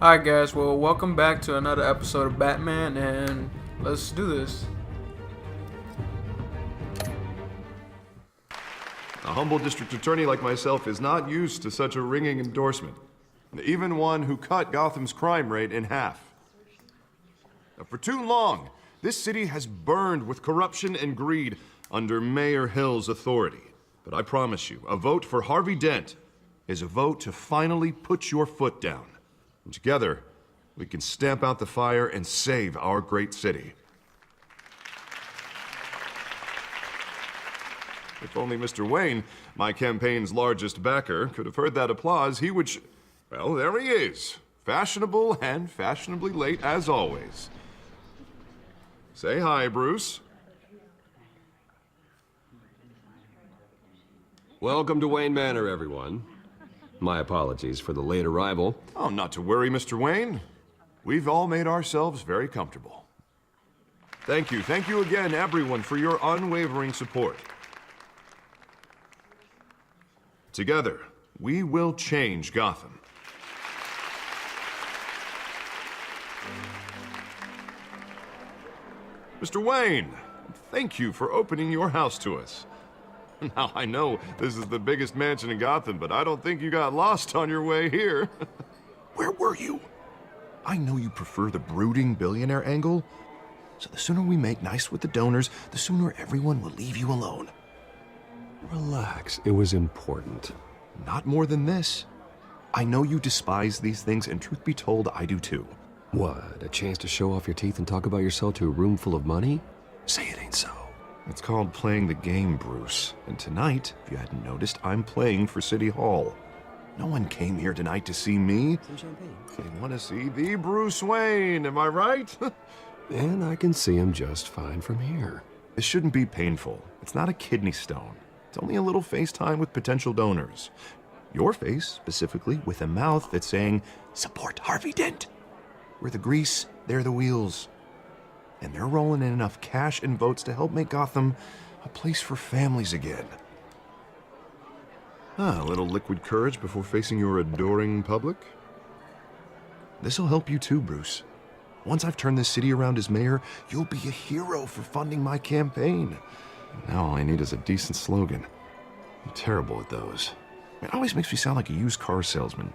Alright guys, well welcome back to another episode of Batman and let's do this. A humble district attorney like myself is not used to such a ringing endorsement. Even one who cut Gotham's crime rate in half. Now, for too long, this city has burned with corruption and greed under Mayor Hill's authority. But I promise you, a vote for Harvey Dent is a vote to finally put your foot down. And together, we can stamp out the fire and save our great city. If only Mr. Wayne, my campaign's largest backer, could have heard that applause, he would well, there he is. Fashionable and fashionably late as always. Say hi, Bruce. Welcome to Wayne Manor, everyone. My apologies for the late arrival. Oh, not to worry, Mr. Wayne. We've all made ourselves very comfortable. Thank you again, everyone, for your unwavering support. Together, we will change Gotham. Mr. Wayne, thank you for opening your house to us. Now, I know this is the biggest mansion in Gotham, but I don't think you got lost on your way here. Where were you? I know you prefer the brooding billionaire angle, so the sooner we make nice with the donors, the sooner everyone will leave you alone. Relax, it was important. Not more than this. I know you despise these things, and truth be told, I do too. What, a chance to show off your teeth and talk about yourself to a room full of money? Say it ain't so. It's called playing the game, Bruce. And tonight, if you hadn't noticed, I'm playing for City Hall. No one came here tonight to see me. Some champagne. They want to see the Bruce Wayne, am I right? And I can see him just fine from here. This shouldn't be painful. It's not a kidney stone. It's only a little FaceTime with potential donors. Your face, specifically, with a mouth that's saying, support Harvey Dent. We're the grease, they're the wheels. And they're rolling in enough cash and votes to help make Gotham a place for families again. A little liquid courage before facing your adoring public. This'll help you too, Bruce. Once I've turned this city around as mayor, you'll be a hero for funding my campaign. Now all I need is a decent slogan. I'm terrible at those. It always makes me sound like a used car salesman.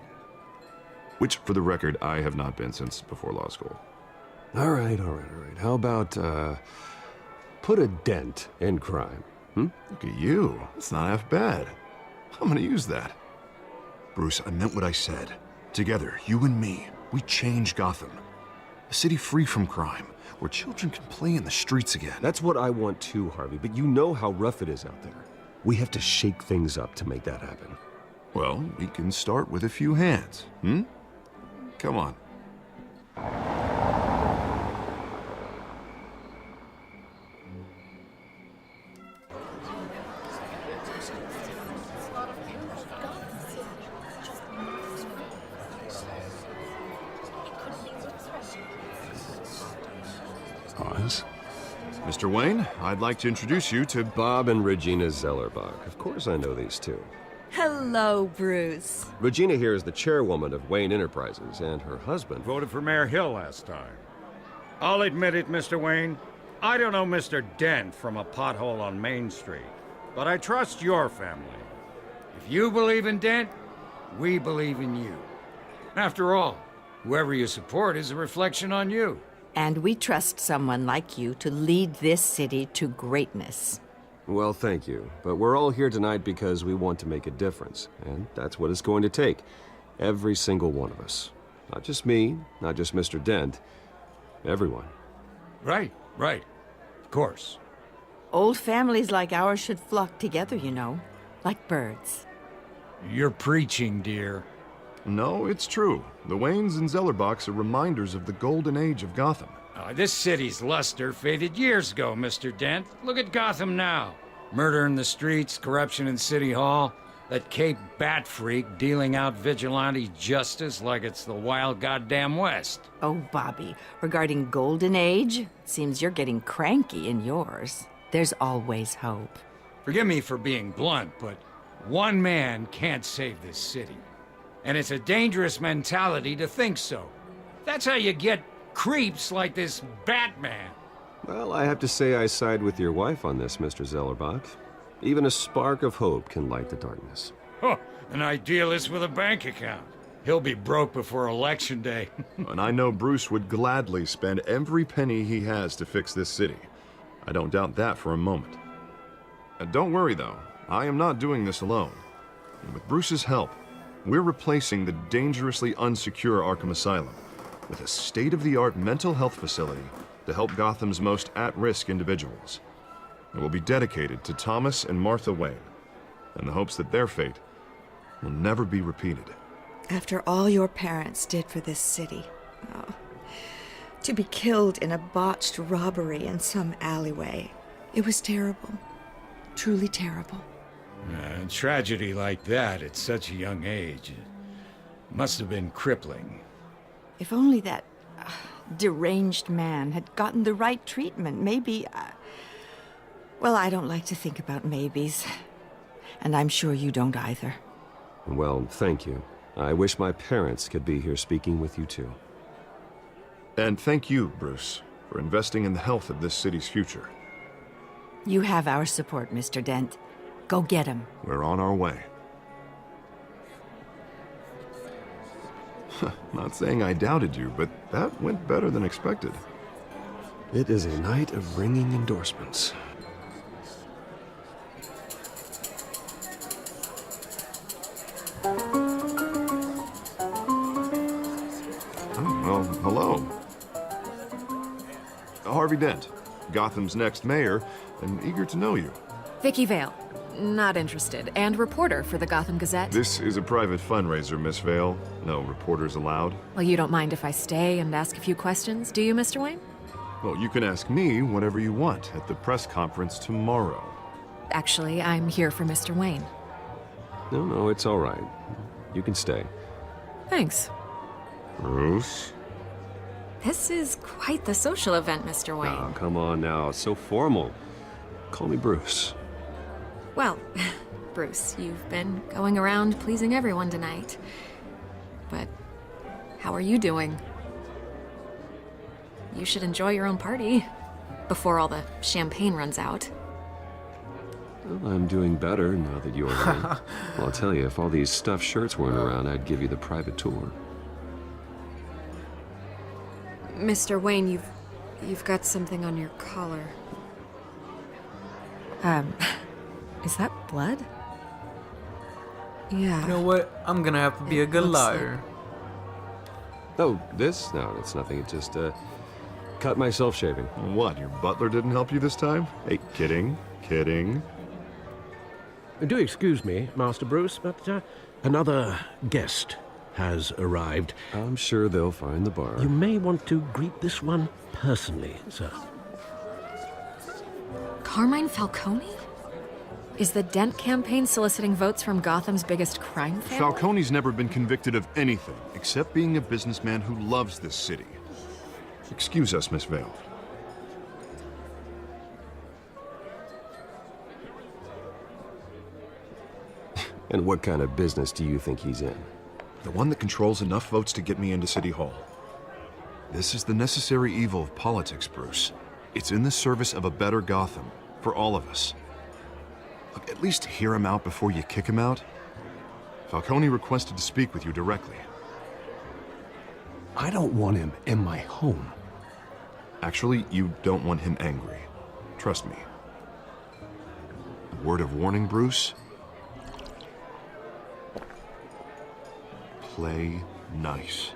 Which, for the record, I have not been since before law school. All right. How about, put a dent in crime, Look at you. It's not half bad. I'm gonna use that. Bruce, I meant what I said. Together, you and me, we change Gotham. A city free from crime, where children can play in the streets again. That's what I want too, Harvey, but you know how rough it is out there. We have to shake things up to make that happen. Well, we can start with a few hands, Come on. Pause. Mr. Wayne, I'd like to introduce you to Bob and Regina Zellerbach. Of course I know these two. Hello, Bruce. Regina here is the chairwoman of Wayne Enterprises, and her husband... Voted for Mayor Hill last time. I'll admit it, Mr. Wayne. I don't know Mr. Dent from a pothole on Main Street, but I trust your family. If you believe in Dent, we believe in you. After all, whoever you support is a reflection on you. And we trust someone like you to lead this city to greatness. Well, thank you. But we're all here tonight because we want to make a difference. And that's what it's going to take. Every single one of us. Not just me, not just Mr. Dent. Everyone. Right. Of course. Old families like ours should flock together, you know, like birds. You're preaching, dear. No, it's true. The Waynes and Zellerbachs are reminders of the golden age of Gotham. This city's luster faded years ago, Mr. Dent. Look at Gotham now. Murder in the streets, corruption in City Hall, that Cape Bat freak dealing out vigilante justice like it's the wild goddamn West. Oh, Bobby, regarding Golden Age, seems you're getting cranky in yours. There's always hope. Forgive me for being blunt, but one man can't save this city. And it's a dangerous mentality to think so. That's how you get creeps like this Batman. Well, I have to say I side with your wife on this, Mr. Zellerbach. Even a spark of hope can light the darkness. Huh, an idealist with a bank account. He'll be broke before Election Day. And I know Bruce would gladly spend every penny he has to fix this city. I don't doubt that for a moment. And don't worry, though. I am not doing this alone. And with Bruce's help, we're replacing the dangerously unsecure Arkham Asylum with a state-of-the-art mental health facility to help Gotham's most at-risk individuals. It will be dedicated to Thomas and Martha Wayne, in the hopes that their fate will never be repeated. After all your parents did for this city, oh, to be killed in a botched robbery in some alleyway, it was terrible. Truly terrible. A tragedy like that at such a young age must have been crippling. If only that deranged man had gotten the right treatment, maybe... well, I don't like to think about maybes. And I'm sure you don't either. Well, thank you. I wish my parents could be here speaking with you too. And thank you, Bruce, for investing in the health of this city's future. You have our support, Mr. Dent. Go get him. We're on our way. Not saying I doubted you, but that went better than expected. It is a night of ringing endorsements. Well, hello. Harvey Dent, Gotham's next mayor, and eager to know you. Vicky Vale. Not interested. And reporter for the Gotham Gazette. This is a private fundraiser, Miss Vale. No reporters allowed. Well, you don't mind if I stay and ask a few questions, do you, Mr. Wayne? Well, you can ask me whatever you want at the press conference tomorrow. Actually, I'm here for Mr. Wayne. No, it's all right. You can stay. Thanks. Bruce? This is quite the social event, Mr. Wayne. Oh, come on now. It's so formal. Call me Bruce. Well, Bruce, you've been going around pleasing everyone tonight. But how are you doing? You should enjoy your own party before all the champagne runs out. Well, I'm doing better now that you're around. Well, I'll tell you, if all these stuffed shirts weren't around, I'd give you the private tour. Mr. Wayne, you've got something on your collar. Is that blood? Yeah. You know what? I'm gonna have to be a good looks liar. Oh, this? No, it's nothing. It just, cut myself shaving. What, your butler didn't help you this time? Hey, kidding. Do excuse me, Master Bruce, but another guest has arrived. I'm sure they'll find the bar. You may want to greet this one personally, sir. Carmine Falcone? Is the Dent campaign soliciting votes from Gotham's biggest crime family? Falcone's never been convicted of anything except being a businessman who loves this city. Excuse us, Miss Vale. And what kind of business do you think he's in? The one that controls enough votes to get me into City Hall. This is the necessary evil of politics, Bruce. It's in the service of a better Gotham, for all of us. Look, at least hear him out before you kick him out. Falcone requested to speak with you directly. I don't want him in my home. Actually, you don't want him angry. Trust me. A word of warning, Bruce. Play nice.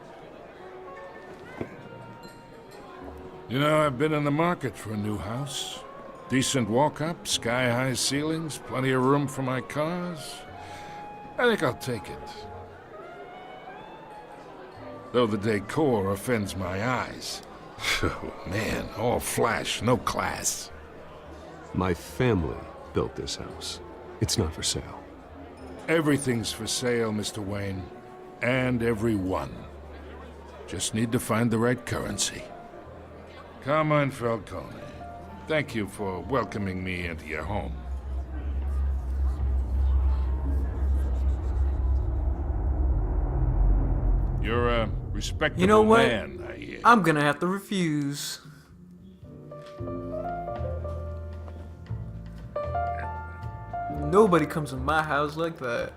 You know, I've been in the market for a new house. Decent walk-up, sky-high ceilings, plenty of room for my cars. I think I'll take it. Though the decor offends my eyes. Oh, man, all flash, no class. My family built this house. It's not for sale. Everything's for sale, Mr. Wayne. And everyone. Just need to find the right currency. Carmine Falcone, thank you for welcoming me into your home. You're a respectable You know what? man, I hear. I'm gonna have to refuse. Nobody comes to my house like that.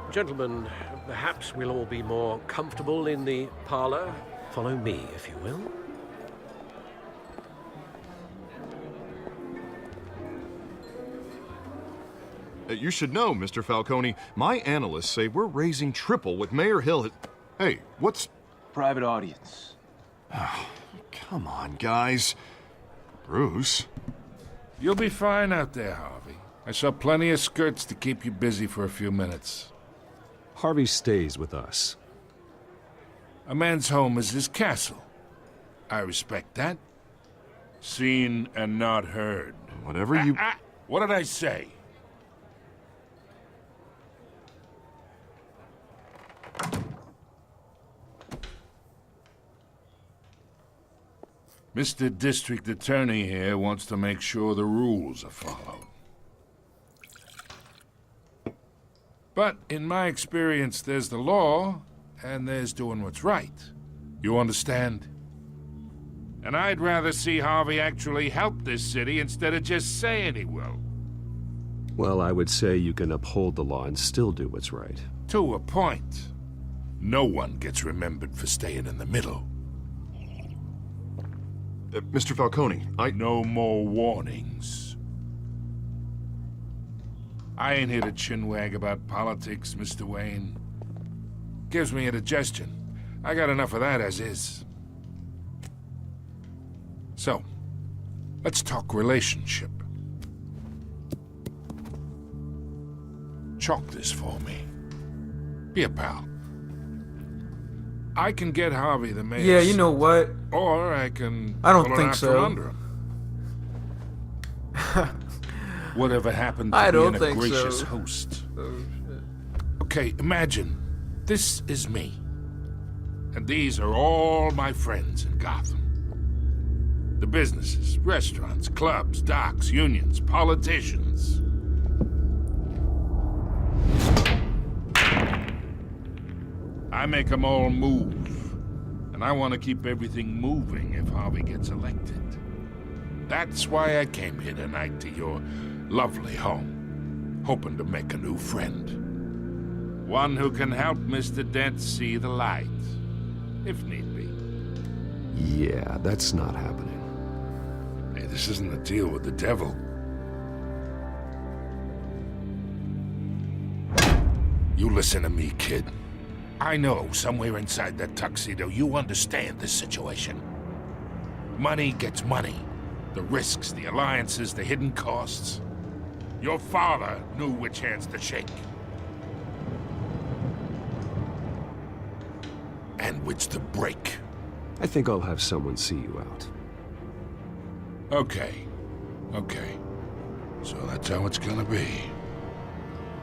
Gentlemen, perhaps we'll all be more comfortable in the parlor. Follow me, if you will. You should know, Mr. Falcone, my analysts say we're raising triple what Mayor Hill had... Hey, what's... Private audience. Come on, guys. Bruce? You'll be fine out there, Harvey. I saw plenty of skirts to keep you busy for a few minutes. Harvey stays with us. A man's home is his castle. I respect that. Seen and not heard. Whatever you... What did I say? Mr. District Attorney here wants to make sure the rules are followed. But in my experience, there's the law, and there's doing what's right. You understand? And I'd rather see Harvey actually help this city instead of just saying he will. Well, I would say you can uphold the law and still do what's right. To a point. No one gets remembered for staying in the middle. Mr. Falcone, No more warnings. I ain't here to chinwag about politics, Mr. Wayne. Gives me indigestion. I got enough of that as is. So, let's talk relationship. Chalk this for me. Be a pal. I can get Harvey the mayor. Yeah, you know what? Or I can... I don't pull it think out so. from under him. Whatever happened to I don't being a think gracious so. host? Oh, shit. Okay, imagine. This is me. And these are all my friends in Gotham. The businesses, restaurants, clubs, docks, unions, politicians. I make them all move. And I want to keep everything moving if Harvey gets elected. That's why I came here tonight to your lovely home, hoping to make a new friend. One who can help Mr. Dent see the light, if need be. Yeah, that's not happening. Hey, this isn't a deal with the devil. You listen to me, kid. I know somewhere inside that tuxedo you understand this situation. Money gets money. The risks, the alliances, the hidden costs. Your father knew which hands to shake. And which to break. I think I'll have someone see you out. Okay. Okay. So that's how it's gonna be.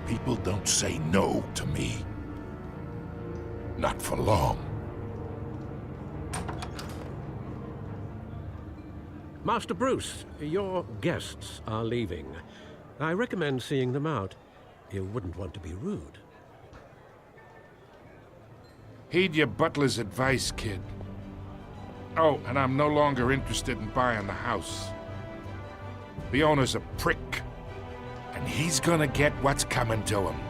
People don't say no to me. Not for long. Master Bruce, your guests are leaving. I recommend seeing them out. You wouldn't want to be rude. Heed your butler's advice, kid. Oh, and I'm no longer interested in buying the house. The owner's a prick. And he's gonna get what's coming to him.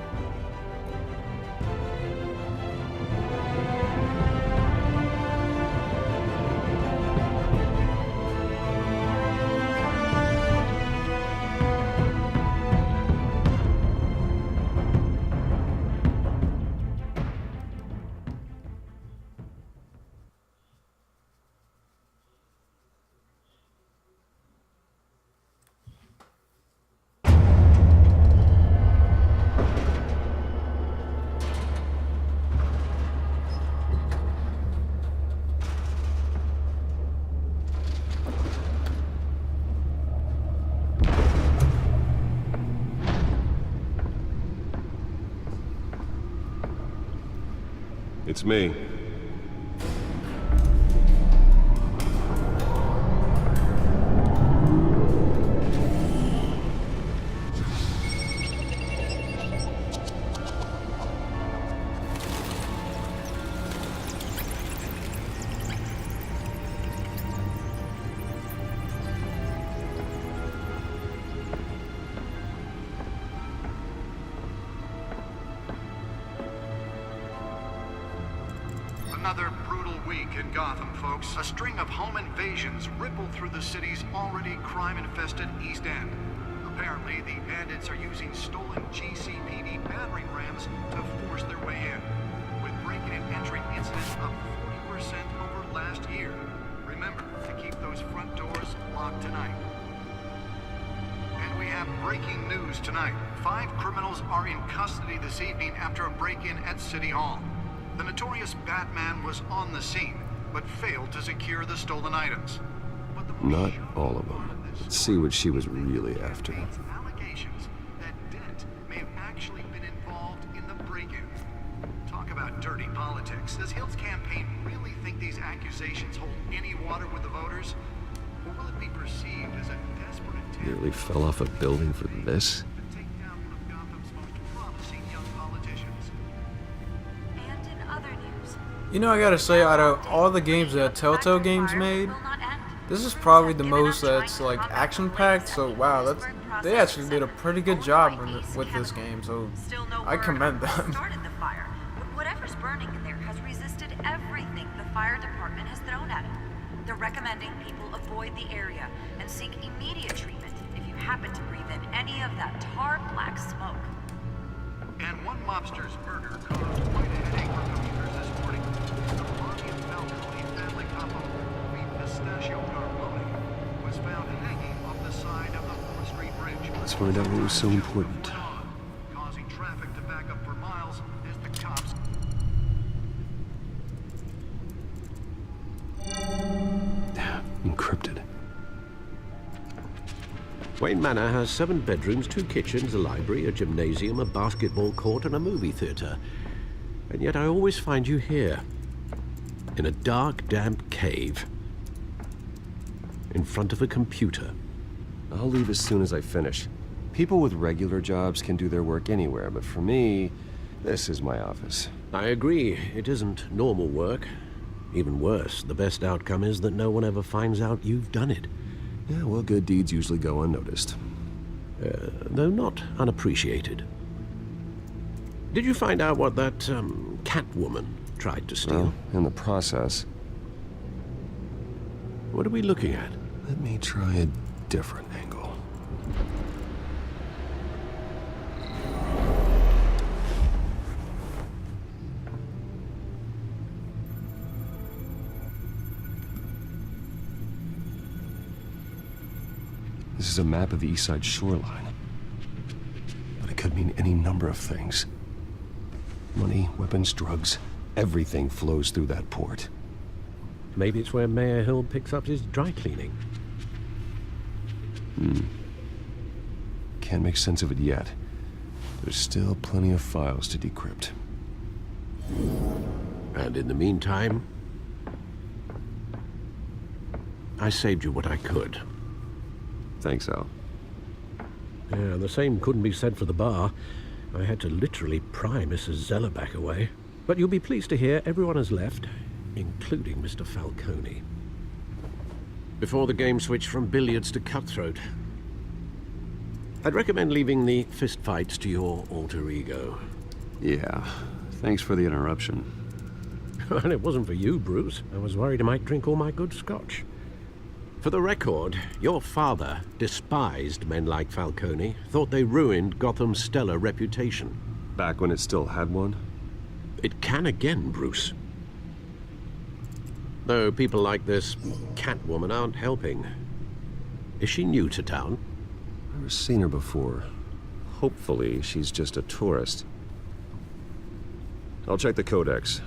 It's me. another brutal week in Gotham, folks. A string of home invasions rippled through the city's already crime-infested East End. Apparently, the bandits are using stolen GCPD battering rams to force their way in, with breaking and entering incidents up 40% over last year. Remember to keep those front doors locked tonight. And we have breaking news tonight. 5 criminals are in custody this evening after a break-in at City Hall. The notorious Batman was on the scene, but failed to secure the stolen items. Not all of them. Let's see what she was really after. Allegations that Dent may have actually been involved in the break-in. Talk about dirty politics. Does Hill's campaign really think these accusations hold any water with the voters? Or will it be perceived as a desperate attempt? Nearly fell off a building for this? To take down one of Gotham's most promising young politicians. And in other news, You know, I gotta say, out of all the games that Telltale Games made, this is probably the most that's like action-packed. So wow, they actually did a pretty good job with this game. So I commend them. started the fire. Whatever's burning in there has resisted everything the fire department has thrown at it. They're recommending people avoid the area and seek immediate treatment if you happen to breathe in any of that tar black smoke. And one mobster's murder caused quite a headache for commuters this morning. The body of Falcone family couple, the Pistachio Carbone, was found hanging off the side of the 4th Street Bridge. Let's find out what was so important. Causing traffic to back up for miles as the cops... Encrypted. Wayne Manor has 7 bedrooms, 2 kitchens, a library, a gymnasium, a basketball court, and a movie theater. And yet I always find you here, in a dark, damp cave, in front of a computer. I'll leave as soon as I finish. People with regular jobs can do their work anywhere, but for me, this is my office. I agree, it isn't normal work. Even worse, the best outcome is that no one ever finds out you've done it. Yeah, well, good deeds usually go unnoticed. Though not unappreciated. Did you find out what that, Catwoman tried to steal? Well, in the process. What are we looking at? Let me try a different angle. This is a map of the East Side shoreline. But it could mean any number of things. Money, weapons, drugs, everything flows through that port. Maybe it's where Mayor Hill picks up his dry cleaning. Can't make sense of it yet. There's still plenty of files to decrypt. And in the meantime, I saved you what I could. Thanks, Al. Yeah, the same couldn't be said for the bar. I had to literally pry Mrs. Zeller back away. But you'll be pleased to hear everyone has left, including Mr. Falcone. Before the game switched from billiards to cutthroat. I'd recommend leaving the fistfights to your alter ego. Yeah, thanks for the interruption. And it wasn't for you, Bruce. I was worried I might drink all my good scotch. For the record, your father despised men like Falcone, thought they ruined Gotham's stellar reputation. Back when it still had one? It can again, Bruce. Though people like this Catwoman aren't helping. Is she new to town? Never seen her before. Hopefully, she's just a tourist. I'll check the codex.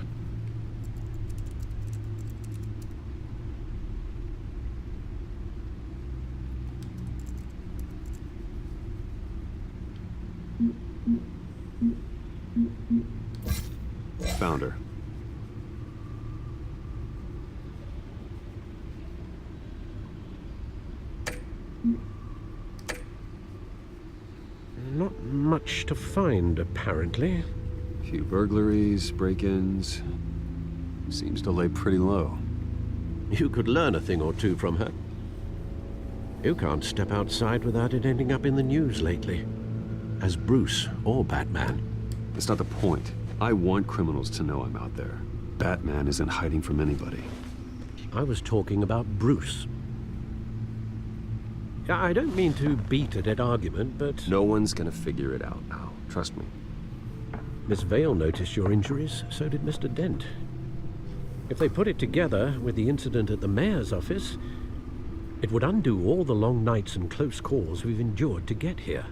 Found her. Not much to find, apparently. Few burglaries, break-ins. Seems to lay pretty low. You could learn a thing or two from her. You can't step outside without it ending up in the news lately. As Bruce or Batman. That's not the point. I want criminals to know I'm out there. Batman isn't hiding from anybody. I was talking about Bruce. I don't mean to beat a dead argument, but... No one's gonna figure it out now. Trust me. Miss Vale noticed your injuries, so did Mr. Dent. If they put it together with the incident at the mayor's office, it would undo all the long nights and close calls we've endured to get here.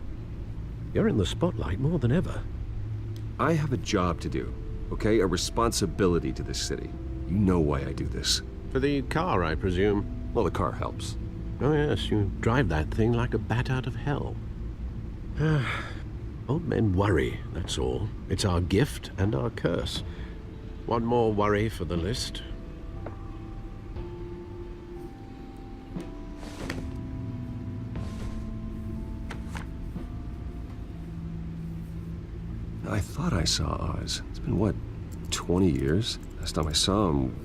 You're in the spotlight more than ever. I have a job to do, okay? A responsibility to this city. You know why I do this. For the car, I presume. Well, the car helps. Oh yes, you drive that thing like a bat out of hell. Old men worry, that's all. It's our gift and our curse. One more worry for the list. I thought I saw Oz. It's been, what, 20 years? Last time I saw him,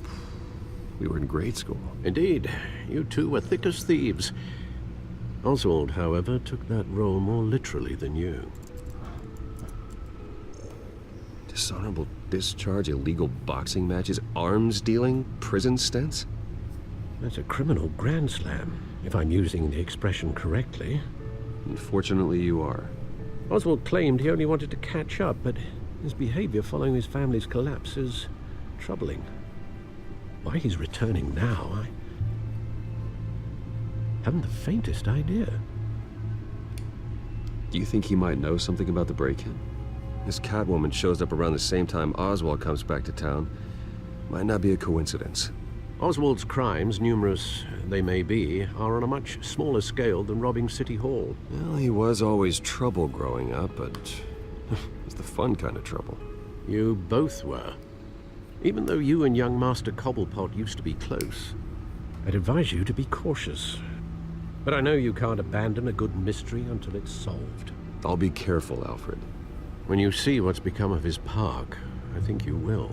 we were in grade school. Indeed, you two were thick as thieves. Oswald, however, took that role more literally than you. Dishonorable discharge, illegal boxing matches, arms dealing, prison stints? That's a criminal grand slam, if I'm using the expression correctly. Unfortunately, you are. Oswald claimed he only wanted to catch up, but his behavior following his family's collapse is troubling. Why he's returning now, I haven't the faintest idea. Do you think he might know something about the break-in? This Catwoman shows up around the same time Oswald comes back to town. Might not be a coincidence. Oswald's crimes, numerous they may be, are on a much smaller scale than robbing City Hall. Well, he was always trouble growing up, but it's the fun kind of trouble. You both were. Even though you and young Master Cobblepot used to be close, I'd advise you to be cautious. But I know you can't abandon a good mystery until it's solved. I'll be careful, Alfred. When you see what's become of his park, I think you will.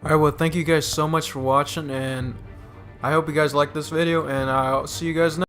Alright, well, thank you guys so much for watching, and I hope you guys liked this video, and I'll see you guys next